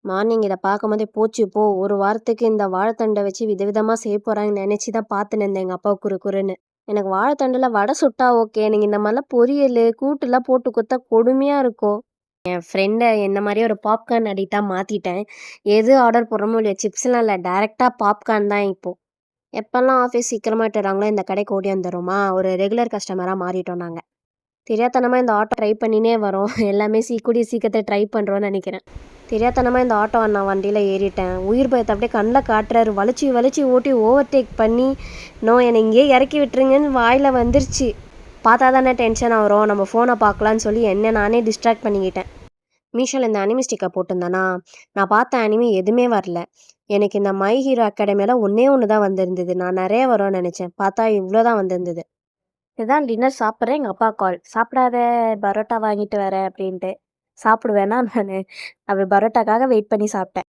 Morning இத பார்க்கும்போதே போச்சு போ! ஒரு வாரத்துக்கு இந்த வாழைத்தண்ட வச்சு விதவிதமா செய்ய போறாங்கன்னு நெனச்சு தான் பார்த்துன்னு இருந்தேன் எங்க அப்பா குறுன்னு. எனக்கு வாழைத்தண்டுல வடை சுட்டா ஓகே. நீங்க இந்த மாரிலாம் பொரியலு, கூட்டுலாம் போட்டு குடுத்தா கொடுமையா இருக்கும். என் ஃப்ரெண்ட என்ன மாரியே ஒரு பாப்கார்ன் அடிக்ட்டா மாத்திட்டேன். எது ஆர்டர் போடுறோமோ இல்லையோ சிப்ஸ்லாம் இல்ல. டைரக்ட்டா பாப்கார்ன் தான் இப்போ. எப்பலாம் ஆஃபீஸ் சீக்கிரமா விட்டுறாங்களோ இந்த கடைக்கு ஓடியாந்துர்றோமா, ஒரு ரெகுலர் கஸ்டமரா மாறிட்டோம் நாங்க. தெரியாத்தனமா இந்த ஆட்டோ ட்ரை பண்ணினே வரோம். எல்லாமே கூடிய சீக்கிரத்துல ட்ரை பண்றோம்னு நெனைக்கிறேன். தெரியாத்தனமா இந்த ஆட்டோ அண்ணா வண்டியில ஏறிட்டேன். உயிர் பயத்த அப்படியே கண்ல காட்டுறாரு. வலிச்சு வலிச்சு ஓட்டி ஓவர்டேக் பண்ணி, "நோ என்னை இங்கேயே இறக்கி விட்டுருங்கன்னு" வாயில வந்துருச்சு. பார்த்தா தானே டென்ஷன் ஆகுறோம். நம்ம ஃபோன பார்க்கலான்னு சொல்லி என்ன நானே டிஸ்ட்ராக்ட் பண்ணிக்கிட்டேன். மீஷோல இந்த அனிமி ஸ்டிக்கர் போட்டிருந்தேனா, நான் பார்த்த அனிமி எதுவுமே வரல. எனக்கு இந்த மை ஹீரோ அகாடமில ஒண்ணே ஒண்ணு தான் வந்திருந்தது. நான் நெறைய வரும்னு நெனச்சேன். பார்த்தா இவ்ளோ தான் வந்திருந்தது. இதான் டின்னர் சாப்பிட்றேன். எங்க அப்பா கால். "சாப்பிடாத பரோட்டா வாங்கிட்டு வரேன்" அப்படின்ட்டு. சாப்பிடுவேனா நானு? அவரு பரோட்டாக்காக வெயிட் பண்ணி சாப்பிட்டேன்.